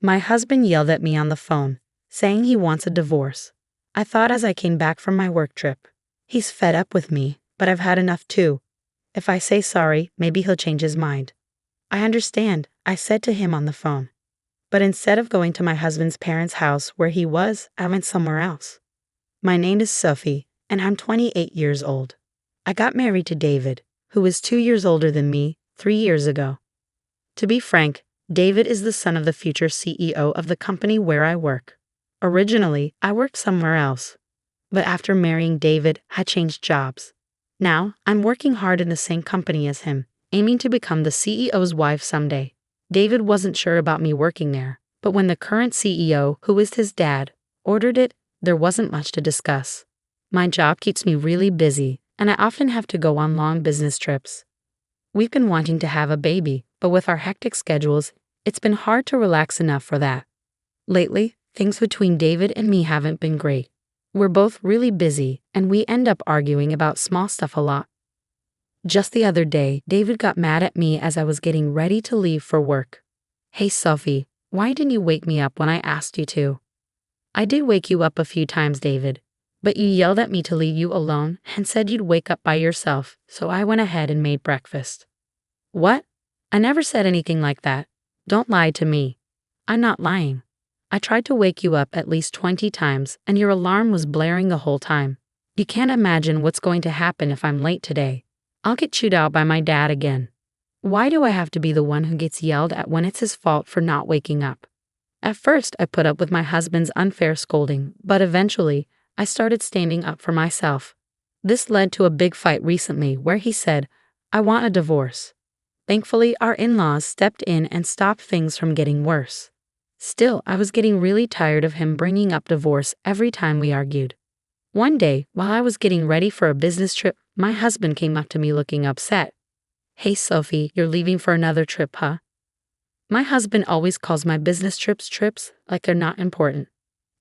My husband yelled at me on the phone, saying he wants a divorce. I thought as I came back from my work trip. He's fed up with me, but I've had enough too. If I say sorry, maybe he'll change his mind. I understand, I said to him on the phone. But instead of going to my husband's parents' house where he was, I went somewhere else. My name is Sophie, and I'm 28 years old. I got married to David, who is 2 years older than me, 3 years ago. To be frank, David is the son of the future CEO of the company where I work. Originally, I worked somewhere else, but after marrying David, I changed jobs. Now, I'm working hard in the same company as him, aiming to become the CEO's wife someday. David wasn't sure about me working there, but when the current CEO, who is his dad, ordered it, there wasn't much to discuss. My job keeps me really busy, and I often have to go on long business trips. We've been wanting to have a baby, but with our hectic schedules, it's been hard to relax enough for that. Lately, things between David and me haven't been great. We're both really busy, and we end up arguing about small stuff a lot. Just the other day, David got mad at me as I was getting ready to leave for work. "Hey Sophie, why didn't you wake me up when I asked you to?" "I did wake you up a few times, David, but you yelled at me to leave you alone and said you'd wake up by yourself, so I went ahead and made breakfast." "What? I never said anything like that. Don't lie to me." "I'm not lying. I tried to wake you up at least 20 times, and your alarm was blaring the whole time. You can't imagine what's going to happen if I'm late today. I'll get chewed out by my dad again. Why do I have to be the one who gets yelled at when it's his fault for not waking up?" At first, I put up with my husband's unfair scolding, but eventually, I started standing up for myself. This led to a big fight recently where he said, "I want a divorce." Thankfully, our in-laws stepped in and stopped things from getting worse. Still, I was getting really tired of him bringing up divorce every time we argued. One day, while I was getting ready for a business trip, my husband came up to me looking upset. "Hey Sophie, you're leaving for another trip, huh?" My husband always calls my business trips like they're not important.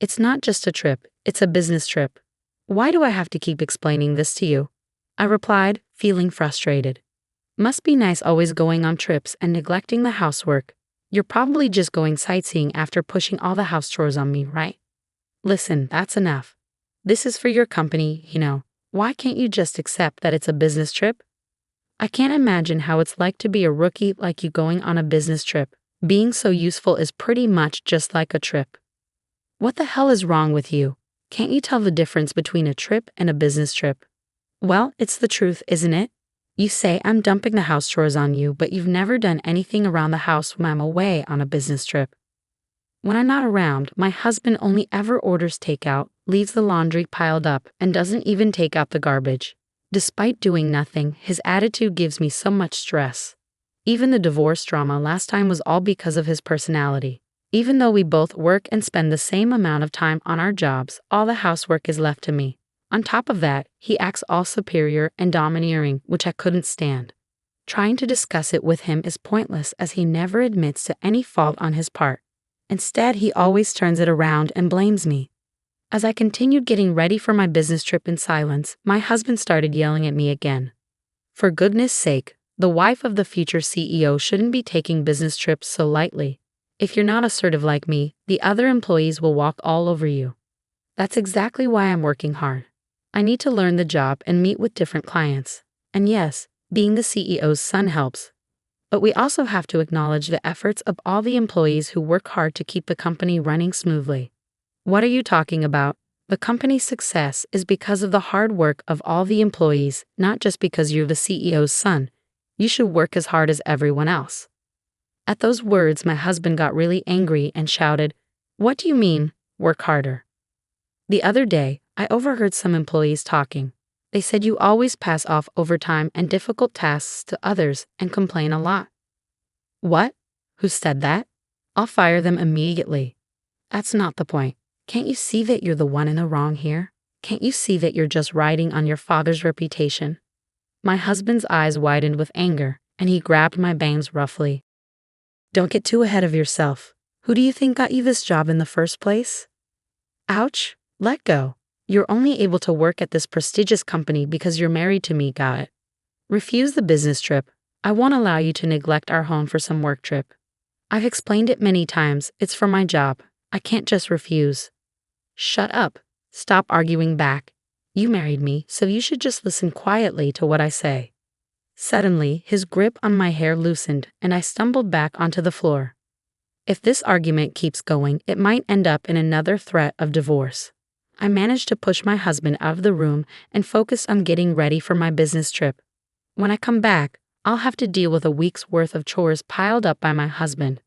"It's not just a trip, it's a business trip. Why do I have to keep explaining this to you?" I replied, feeling frustrated. "Must be nice always going on trips and neglecting the housework. You're probably just going sightseeing after pushing all the house chores on me, right? Listen, that's enough. This is for your company, you know. Why can't you just accept that it's a business trip? I can't imagine how it's like to be a rookie like you going on a business trip. Being so useful is pretty much just like a trip. What the hell is wrong with you? Can't you tell the difference between a trip and a business trip?" "Well, it's the truth, isn't it? You say I'm dumping the house chores on you, but you've never done anything around the house when I'm away on a business trip. When I'm not around, my husband only ever orders takeout, leaves the laundry piled up, and doesn't even take out the garbage. Despite doing nothing, his attitude gives me so much stress. Even the divorce drama last time was all because of his personality. Even though we both work and spend the same amount of time on our jobs, all the housework is left to me. On top of that, he acts all superior and domineering, which I couldn't stand. Trying to discuss it with him is pointless as he never admits to any fault on his part. Instead, he always turns it around and blames me. As I continued getting ready for my business trip in silence, my husband started yelling at me again. For goodness sake, the wife of the future CEO shouldn't be taking business trips so lightly. If you're not assertive like me, the other employees will walk all over you. That's exactly why I'm working hard. I need to learn the job and meet with different clients. And yes, being the CEO's son helps. But we also have to acknowledge the efforts of all the employees who work hard to keep the company running smoothly. What are you talking about? The company's success is because of the hard work of all the employees, not just because you're the CEO's son. You should work as hard as everyone else. At those words, my husband got really angry and shouted, "What do you mean, work harder?" The other day, I overheard some employees talking. They said you always pass off overtime and difficult tasks to others and complain a lot. What? Who said that? I'll fire them immediately. That's not the point. Can't you see that you're the one in the wrong here? Can't you see that you're just riding on your father's reputation? My husband's eyes widened with anger, and he grabbed my bangs roughly. Don't get too ahead of yourself. Who do you think got you this job in the first place? Ouch, let go. You're only able to work at this prestigious company because you're married to me, got it? Refuse the business trip. I won't allow you to neglect our home for some work trip. I've explained it many times. It's for my job. I can't just refuse. Shut up. Stop arguing back. You married me, so you should just listen quietly to what I say. Suddenly, his grip on my hair loosened, and I stumbled back onto the floor. If this argument keeps going, it might end up in another threat of divorce. I managed to push my husband out of the room and focus on getting ready for my business trip. When I come back, I'll have to deal with a week's worth of chores piled up by my husband.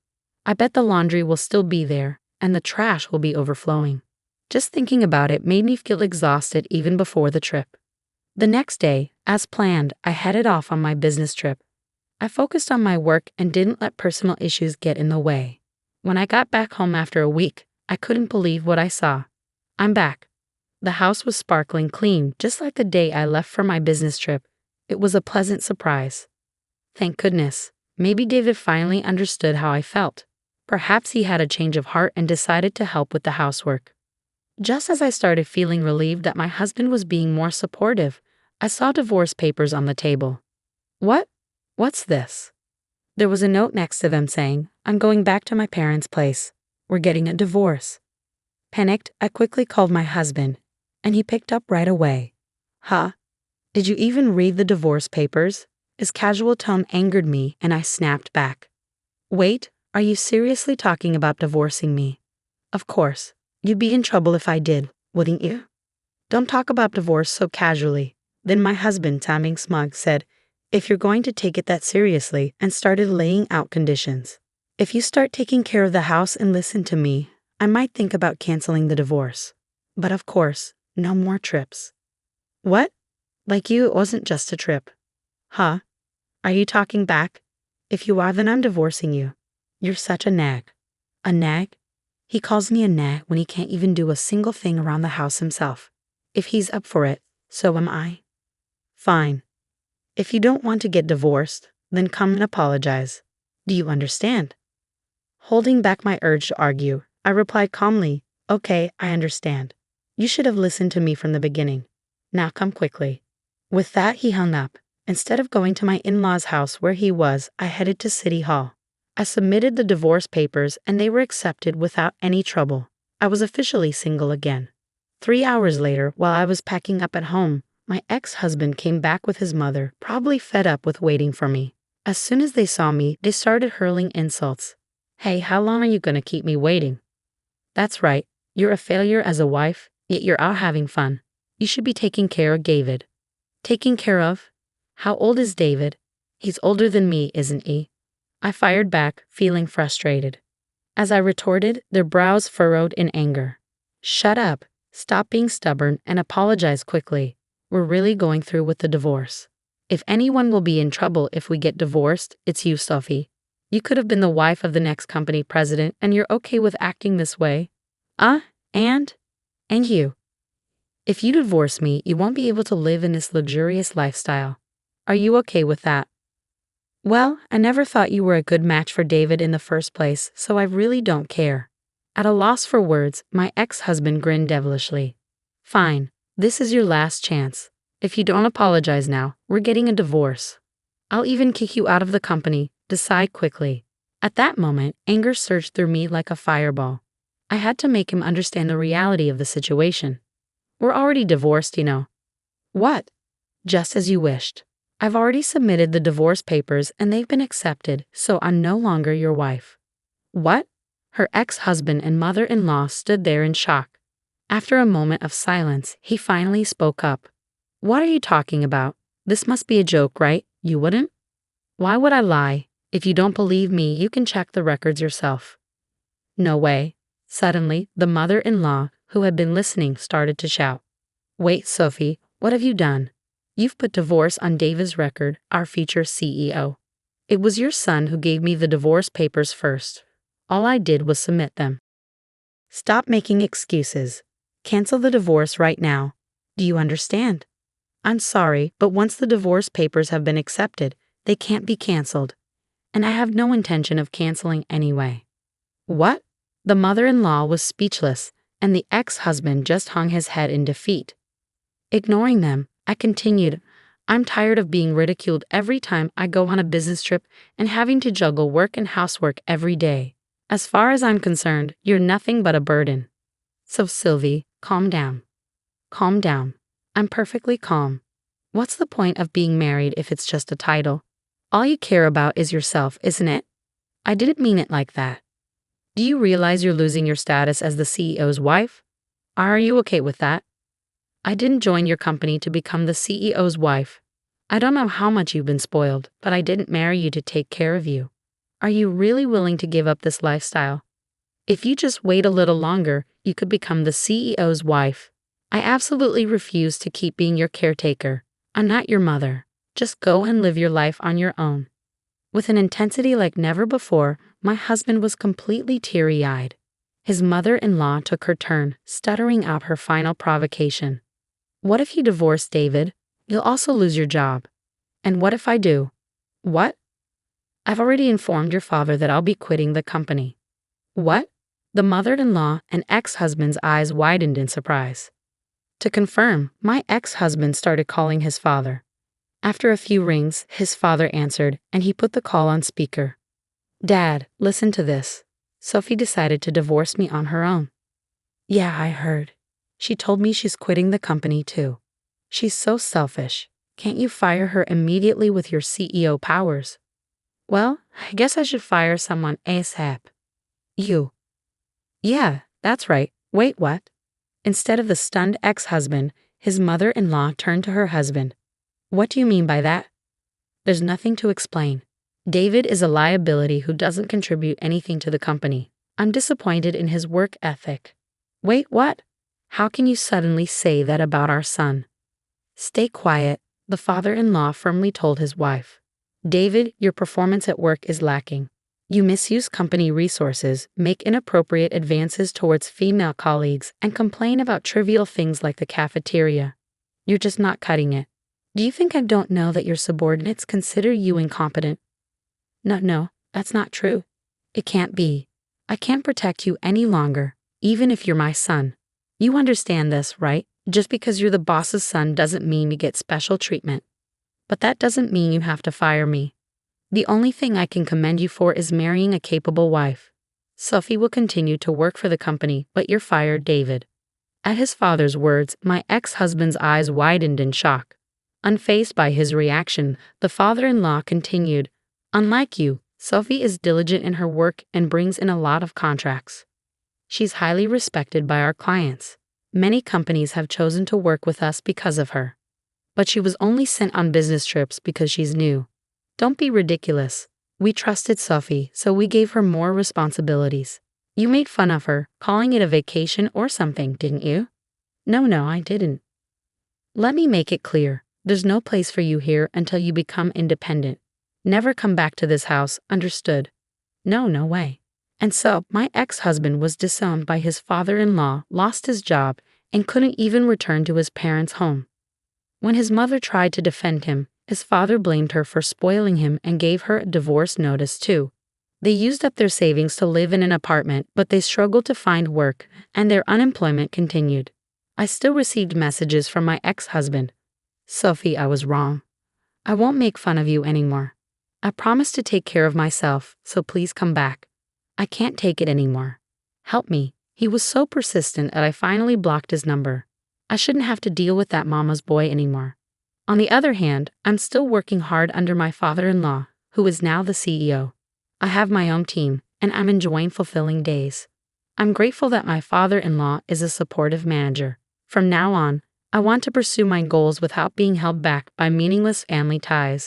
I bet the laundry will still be there, and the trash will be overflowing. Just thinking about it made me feel exhausted even before the trip. The next day, as planned, I headed off on my business trip. I focused on my work and didn't let personal issues get in the way. When I got back home after a week, I couldn't believe what I saw. I'm back. The house was sparkling clean, just like the day I left for my business trip. It was a pleasant surprise. Thank goodness. Maybe David finally understood how I felt. Perhaps he had a change of heart and decided to help with the housework. Just as I started feeling relieved that my husband was being more supportive, I saw divorce papers on the table. What? What's this? There was a note next to them saying, "I'm going back to my parents' place. We're getting a divorce." Panicked, I quickly called my husband, and he picked up right away. Huh? Did you even read the divorce papers? His casual tone angered me, and I snapped back. Wait, are you seriously talking about divorcing me? Of course. You'd be in trouble if I did, wouldn't you? Don't talk about divorce so casually. Then my husband, sounding smug, said, "If you're going to take it that seriously," and started laying out conditions. "If you start taking care of the house and listen to me, I might think about canceling the divorce. But of course, no more trips." What? Like it wasn't just a trip. Huh? Are you talking back? If you are, then I'm divorcing you. You're such a nag. A nag? He calls me a nag when he can't even do a single thing around the house himself. If he's up for it, so am I. Fine. If you don't want to get divorced, then come and apologize. Do you understand? Holding back my urge to argue, I replied calmly, "Okay, I understand. You should have listened to me from the beginning. Now come quickly." With that, he hung up. Instead of going to my in-laws' house where he was, I headed to City Hall. I submitted the divorce papers and they were accepted without any trouble. I was officially single again. 3 hours later, while I was packing up at home, my ex-husband came back with his mother, probably fed up with waiting for me. As soon as they saw me, they started hurling insults. "Hey, how long are you going to keep me waiting? That's right, you're a failure as a wife, yet you're out having fun. You should be taking care of David." Taking care of? How old is David? He's older than me, isn't he? I fired back, feeling frustrated. As I retorted, their brows furrowed in anger. Shut up, stop being stubborn, and apologize quickly. We're really going through with the divorce. If anyone will be in trouble if we get divorced, it's you, Sophie. You could have been the wife of the next company president, and you're okay with acting this way? And you. If you divorce me, you won't be able to live in this luxurious lifestyle. Are you okay with that? Well, I never thought you were a good match for David in the first place, so I really don't care. At a loss for words, my ex-husband grinned devilishly. Fine, this is your last chance. If you don't apologize now, we're getting a divorce. I'll even kick you out of the company. Decide quickly. At that moment, anger surged through me like a fireball. I had to make him understand the reality of the situation. We're already divorced, you know. What? Just as you wished. I've already submitted the divorce papers and they've been accepted, so I'm no longer your wife. What? Her ex-husband and mother-in-law stood there in shock. After a moment of silence, he finally spoke up. What are you talking about? This must be a joke, right? You wouldn't? Why would I lie? If you don't believe me, you can check the records yourself. No way. Suddenly, the mother-in-law, who had been listening, started to shout. Wait, Sophie, what have you done? You've put divorce on David's record, our future CEO. It was your son who gave me the divorce papers first. All I did was submit them. Stop making excuses. Cancel the divorce right now. Do you understand? I'm sorry, but once the divorce papers have been accepted, they can't be canceled. And I have no intention of canceling anyway. What? The mother-in-law was speechless, and the ex-husband just hung his head in defeat. Ignoring them, I continued, I'm tired of being ridiculed every time I go on a business trip and having to juggle work and housework every day. As far as I'm concerned, you're nothing but a burden. So Sylvie, calm down. Calm down. I'm perfectly calm. What's the point of being married if it's just a title? All you care about is yourself, isn't it? I didn't mean it like that. Do you realize you're losing your status as the CEO's wife? Are you okay with that? I didn't join your company to become the CEO's wife. I don't know how much you've been spoiled, but I didn't marry you to take care of you. Are you really willing to give up this lifestyle? If you just wait a little longer, you could become the CEO's wife. I absolutely refuse to keep being your caretaker. I'm not your mother. Just go and live your life on your own. With an intensity like never before, my husband was completely teary-eyed. His mother-in-law took her turn, stuttering out her final provocation. What if you divorce David? You'll also lose your job. And what if I do? What? I've already informed your father that I'll be quitting the company. What? The mother-in-law and ex-husband's eyes widened in surprise. To confirm, my ex-husband started calling his father. After a few rings, his father answered, and he put the call on speaker. Dad, listen to this. Sophie decided to divorce me on her own. Yeah, I heard. She told me she's quitting the company too. She's so selfish. Can't you fire her immediately with your CEO powers? Well, I guess I should fire someone ASAP. You. Yeah, that's right. Wait, what? Instead of the stunned ex-husband, his mother-in-law turned to her husband. What do you mean by that? There's nothing to explain. David is a liability who doesn't contribute anything to the company. I'm disappointed in his work ethic. Wait, what? How can you suddenly say that about our son? Stay quiet, the father-in-law firmly told his wife. David, your performance at work is lacking. You misuse company resources, make inappropriate advances towards female colleagues, and complain about trivial things like the cafeteria. You're just not cutting it. Do you think I don't know that your subordinates consider you incompetent? No, that's not true. It can't be. I can't protect you any longer, even if you're my son. You understand this, right? Just because you're the boss's son doesn't mean you get special treatment. But that doesn't mean you have to fire me. The only thing I can commend you for is marrying a capable wife. Sophie will continue to work for the company, but you're fired, David. At his father's words, my ex-husband's eyes widened in shock. Unfazed by his reaction, the father-in-law continued, Unlike you, Sophie is diligent in her work and brings in a lot of contracts. She's highly respected by our clients. Many companies have chosen to work with us because of her. But she was only sent on business trips because she's new. Don't be ridiculous. We trusted Sophie, so we gave her more responsibilities. You made fun of her, calling it a vacation or something, didn't you? No, I didn't. Let me make it clear. There's no place for you here until you become independent. Never come back to this house, understood? No way. And so, my ex-husband was disowned by his father-in-law, lost his job, and couldn't even return to his parents' home. When his mother tried to defend him, his father blamed her for spoiling him and gave her a divorce notice too. They used up their savings to live in an apartment, but they struggled to find work, and their unemployment continued. I still received messages from my ex-husband. Sophie, I was wrong. I won't make fun of you anymore. I promised to take care of myself, so please come back. I can't take it anymore. Help me. He was so persistent that I finally blocked his number. I shouldn't have to deal with that mama's boy anymore. On the other hand, I'm still working hard under my father-in-law, who is now the CEO. I have my own team, and I'm enjoying fulfilling days. I'm grateful that my father-in-law is a supportive manager. From now on, I want to pursue my goals without being held back by meaningless family ties.